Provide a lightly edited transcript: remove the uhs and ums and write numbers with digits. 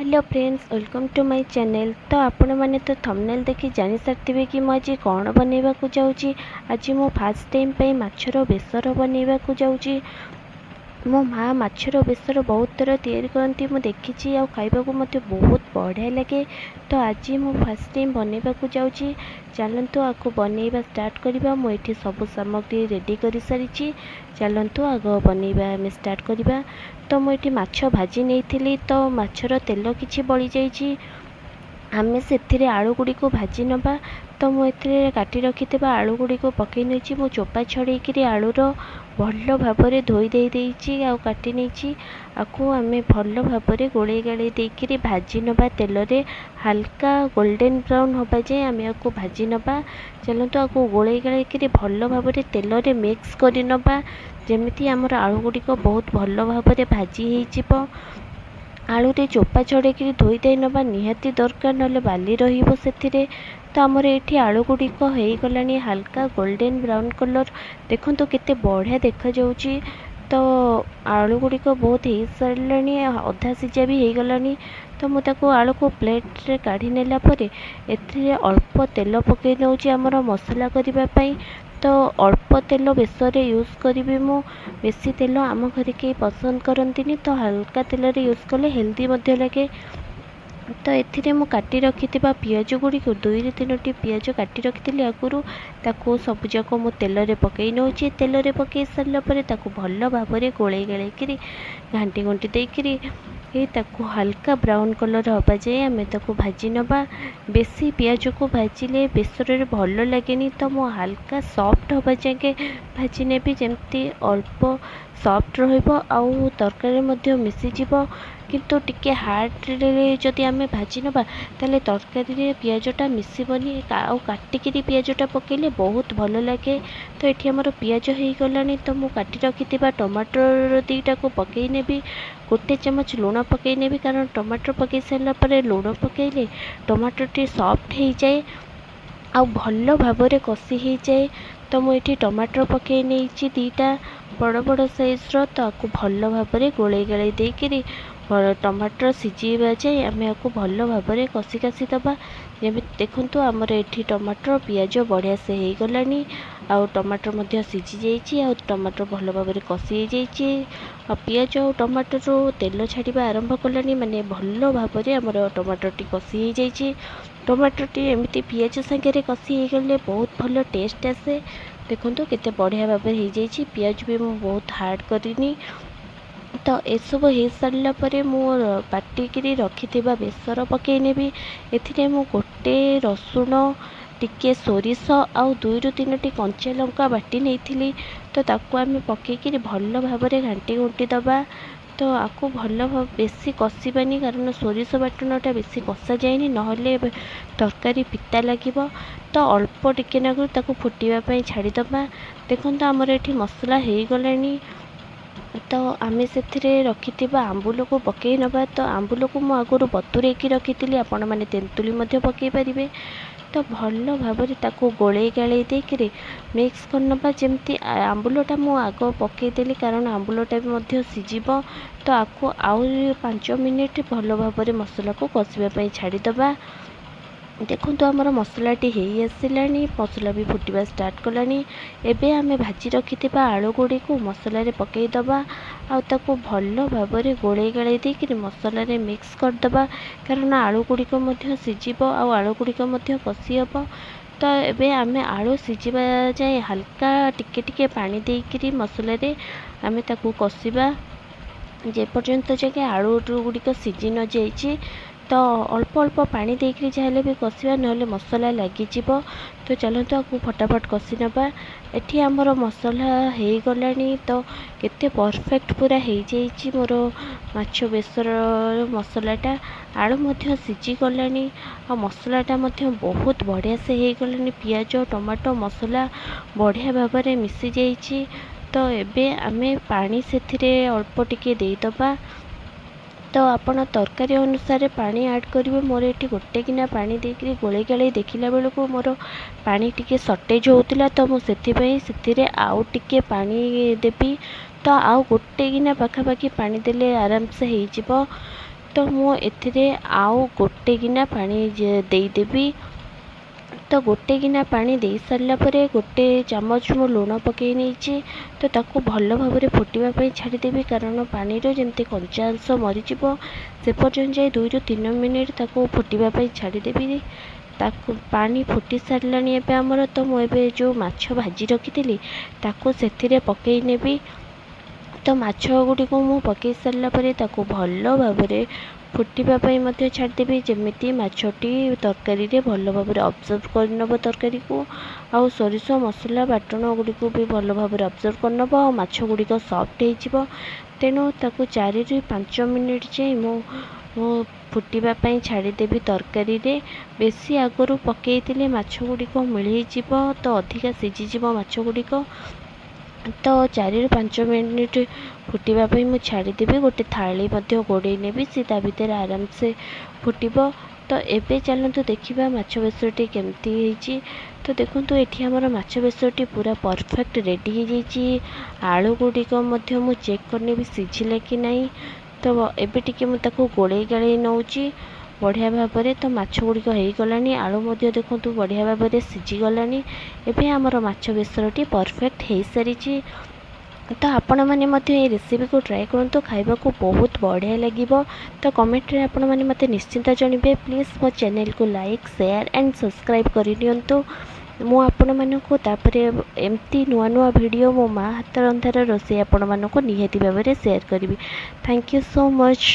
Hello friends, welcome to my channel. तो आपण मैंने तो थंबनेल देखि जानि सारथिबे कि मैं आज कौन बनैबा को जाउची। आज मो फर्स्ट टाइम पे माछर बेसर बनैबा को जाउची। मो माँ माछर बेसर बहुत थर तैयारी करती मु देखी आ खाइबा को मते बहुत बढ़िया लगे। तो आज मो फर्स्ट टाइम बनैबा को जाउची। चलंतु आको बनैबा स्टार्ट करबा। मु एठी सब सामग्री रेडी कर सारी। चलंतु आग बनैबा आम स्टार्ट करबा। तो मु एठी माछ भाजी नहीं तो माछर तेल किछि बळी जाइछि। आमे से आलू गुड़ी को भाजी नबा। तो मुझे काटी रखिथिबा आलू गुड़ी को पकई नहीं मु चोपा छड़ेकरी आलूर भल भाव धोई देछि आ काटी नहीं। आपको आम भल भाव गोले गाड़ी देकरी भाजी नबा। तेल रे हल्का गोल्डन ब्राउन होबा जाए आम आपको भाजी नबा। चलते आपको गोले गाड़ी भल भाव तेल रे मिक्स कर नबा जमीती आमर आलू गुड़ी को बहुत भल भाव भाजी हो। आलू रे चोपा छड़ेकरी धोई दे नबा निहाती दरकार नले बाली रहिबो सेथिरे। तो आमर एठी आलू गुड़िक हो गलानी हल्का गोल्डन ब्राउन कलर। देखंतु केते बढ़िया देखा जाउची। तो आलू गुड़िक बहुत हो सारानी अधा सिझा भी हो गलानी। तो मुझे आलू को प्लेट रे काढ़ी नेला परे एथिरे अल्प तेल पकई नउची आमर मसला करिबा पई। तो अल्प तेल बेसर यूज करी मु। बेसी तेल आम घर के पसंद करंतिनी। तो हल्का तेल रे यूज कले हेल्दी मध्य लगे। तो एथिरे मु काटी रखिथिबा पियाज गुड़ी को 2 ରୁ 3ଟି पियाज काटी रखिथिली आगुरु ताको सब जाक मु तेल रे पकई नउची। तेल रे पकई सारला परे ताको भल भाबरे गोळेई गाळेकरी घांटी घंटी देकरी ताको हल्का ब्राउन कलर हवा जाए आम ताको भाजी नबा। बेसी पियाज को भाजिले बेसर रे भल लगेनी। तो मु हल्का सॉफ्ट हवा जाए भाजी नेबी जेमती अल्प सॉफ्ट रहिबो आउ तरकारी मध्ये मिसी जिवो। किंतु टिके हार्ड रे जदि आम भाजी नबा ताले तरकारी रे पियाजटा मिसबनी आउ काटिकी पियाजटा पकेले बहुत भल लगे। तो ये आमर पियाज हो गलानी। तो मु काटी रखिथिबा टमाटर 2टा को पकई नेबी। 1 चामच लुण पकई नेबी कारण टमाटर पकई सारा पर लुण पकेले टमाटर टी सॉफ्ट हो जाए आ भल भाव कषी हो जाए। तो मुझे टमाटर पकई नहीं 2टा बड़ बड़ साइज रो। तो आपको भल भाव गोले गाड़ी देकरी टमाटर सिझा जाए आम आपको भल भाव कषी कासी दबा। जमी देखु आमर ये टमाटर पियाज बढ़िया से हो गलानी आउ टमाटर मध्य सिझी जाइए आ टमाटर भल भाव कषी आ पियाज और टमाटर तेल छाड़ा आरंभ कलानी माने भल भाव आमर टमाटर टी कषी हो जाइए। टमाटर टी एमती पियाज सांगे कषी हो गले बहुत भल टेस्ट आसे। देखो केते बढ़िया भाव हो जाइए। पियाज भी मु बहुत हार्ड करनी। तो एसबू हो सारा पर मुझ बाटिकी रखिथिबा बेसर पकई नेबी। एथिरे मु 1 रसुण टिके सोरिष आउ 2 ରୁ 3ଟି कंचा लंका बाटी नहीं। तो ताकू आम पकईकि भल भाव घांटी घुंटी दबा। तो आपको भल भाव बेसी कषानी कारण सोरिष बाटनटा बेसी कषा जाए नहले तरकारी पिता लगे। तो अल्प टिके नागु ताकू फुटापी छाड़ीदबा। देखो आमर ये मसला हो गलानी। तो आम से रखिथिबा आंबुल को पकई नबा। तो आंबुल को मु आगुरु बतुरेकी रखिथिली आपण माने तेंतुली मध्य पकई पारिबे। तो भल भाव ताको गोले गाड़ी देकरी मिक्स कर नबा जेमती आंबुलटा मु आग पकईदेली कारण आंबुलटा भी मध्य सिझिबो। तो आपको आउ 5 मिनिट भल भाव मसला को कषापी छाड़ीदबा। देखो आमर मसलाटी हो आसलानी मसला भी फुटवा स्टार्ट कलानी। एबे आमे भाजी रखिथिबा आलू गुड़ी को मसला रे पकई दबा आ ताको भल भाव गोले गाड़ी देकरी मसला रे मिक्स करदबा कारण आलू गुड़ी को मध्य सिझिबो आ आलू गुड़ी को मध्य कषी हबो। तो एबे आमे आलू सिझिबा जाए हल्का टिके टिके पानी देकरी मसला रे आमे ताको कषिबा जे पर्यंत जाके आलू गुड़िक सिझी न जाइए। तो अल्प अल्प पानी देकरी चाहे भी कषा ना मसला लगिज। तो चलते आपको फटाफट कषि नबा। एठी आमर मसला हो गलानी। तो केते परफेक्ट पूरा हो जाइए मोर माछ बेसर मसलाटा। आलू मध्य सिझी गलानी आ मसलाटा मध्य बहुत बढ़िया से हो गलानी। पियाज टमाटो मसला बढ़िया भाव में मिसी जाइए। तो एबे आमे पानी से अल्प टिके देदबा। तो आपण तरकारी अनुसार पानी ऐड करेंगे। मोर ये 1 गिना पानी देकरी गोले गाड़ी देखला बेलू मोर पानी टिके सर्टेज होता। तो मुझे आउ टिके पानी देवी। तो आउ 1 गिना पाखापाखि पानी देले आराम से हो। ତ ମୁଁ ଏଥିରେ ଆଉ ଗୋଟେ ଗିନା ପାଣି ଦେଇଦେବି। ତ ଗୋଟେ ଗିନା ପାଣି ଦେଇ ସାରିଲା ପରେ ଗୋଟେ ଚାମଚ ମୁଁ ଲୁଣ ପକାଇ ନେଇଛି। ତ ତାକୁ ଭଲ ଭାବରେ ଫୁଟିବା ପାଇଁ ଛାଡ଼ିଦେବି, କାରଣ ପାଣିର ଯେମିତି କଞ୍ଚା ଅଂଶ ମରିଯିବ ସେ ପର୍ଯ୍ୟନ୍ତ ଯାଇ 2 ରୁ 3 ମିନିଟ୍ ତାକୁ ଫୁଟିବା ପାଇଁ ଛାଡ଼ିଦେବି। ତାକୁ ପାଣି ଫୁଟି ସାରିଲାଣି ଏବେ ଆମର। ତ ମୁଁ ଏବେ ଯେଉଁ ମାଛ ଭାଜି ରଖିଥିଲି ତାକୁ ସେଥିରେ ପକାଇ ନେବି। ତ ମାଛ ଗୁଡ଼ିକୁ ମୁଁ ପକାଇ ସାରିଲା ପରେ ତାକୁ ଭଲ ଭାବରେ ଫୁଟିବା ପାଇଁ ମଧ୍ୟ ଛାଡ଼ିଦେବି, ଯେମିତି ମାଛଟି ତରକାରୀରେ ଭଲ ଭାବରେ ଅବଜର୍ଭ କରିନେବ ତରକାରୀକୁ, ଆଉ ସୋରିଷ ମସଲା ବାଟଣ ଗୁଡ଼ିକୁ ବି ଭଲ ଭାବରେ ଅବଜର୍ଭ କରିନେବ, ଆଉ ମାଛ ଗୁଡ଼ିକ ସଫ୍ଟ ହେଇଯିବ। ତେଣୁ ତାକୁ 4 ରୁ 5 ମିନିଟ୍ ଯାଏଁ ମୁଁ ଫୁଟିବା ପାଇଁ ଛାଡ଼ିଦେବି ତରକାରୀରେ। ବେଶୀ ଆଗରୁ ପକାଇଥିଲେ ମାଛ ଗୁଡ଼ିକ ମିଳେଇଯିବ, ତ ଅଧିକା ସିଝିଯିବ ମାଛ ଗୁଡ଼ିକ। ତ 4 ରୁ 5 ମିନିଟ୍ ଫୁଟିବା ପାଇଁ ମୁଁ ଛାଡ଼ିଦେବି। ଗୋଟେ ଥାଳି ମଧ୍ୟ ଘୋଡ଼େଇ ନେବି, ସେ ତା ଭିତରେ ଆରାମସେ ଫୁଟିବ। ତ ଏବେ ଚାଲନ୍ତୁ ଦେଖିବା ମାଛ ବେସରଟି କେମିତି ହେଇଛି। ତ ଦେଖନ୍ତୁ ଏଠି ଆମର ମାଛ ବେସରଟି ପୁରା ପରଫେକ୍ଟ ରେଡ଼ି ହେଇଯାଇଛି। ଆଳୁ ଗୁଡ଼ିକ ମଧ୍ୟ ମୁଁ ଚେକ୍ କରିନେବି ସିଝିଲା କି ନାହିଁ। ତ ଏବେ ଟିକେ ମୁଁ ତାକୁ ଗୋଳେଇ ଗାଳେଇ ନେଉଛି ବଢ଼ିଆ ଭାବରେ। ତ ମାଛ ଗୁଡ଼ିକ ହେଇଗଲାଣି, ଆଳୁ ମଧ୍ୟ ଦେଖନ୍ତୁ ବଢ଼ିଆ ଭାବରେ ସିଝିଗଲାଣି। ଏବେ ଆମର ମାଛ ବେସରଟି ପରଫେକ୍ଟ ହେଇସାରିଛି। ତ ଆପଣମାନେ ମଧ୍ୟ এই ରେସିପିକୁ ଟ୍ରାଏ କରନ୍ତୁ, ଖାଇବାକୁ ବହୁତ ବଢ଼ିଆ ଲାଗିବ। ତ କମେଣ୍ଟରେ ଆପଣମାନେ ମୋତେ ନିଶ୍ଚିନ୍ତ ଜଣାଇବେ। ପ୍ଲିଜ୍ ମୋ ଚ୍ୟାନେଲକୁ ଲାଇକ୍, ସେୟାର ଆଣ୍ଡ ସବସ୍କ୍ରାଇବ୍ କରିନିଅନ୍ତୁ। ମୁଁ ଆପଣମାନଙ୍କୁ ତାପରେ ଏମିତି ନୂଆ ନୂଆ ଭିଡ଼ିଓ ମୋ ମା ହାତ ରନ୍ଧାର ରୋଷେଇ ଆପଣମାନଙ୍କୁ ନିହାତି ଭାବରେ ସେୟାର କରିବି। Thank you so much.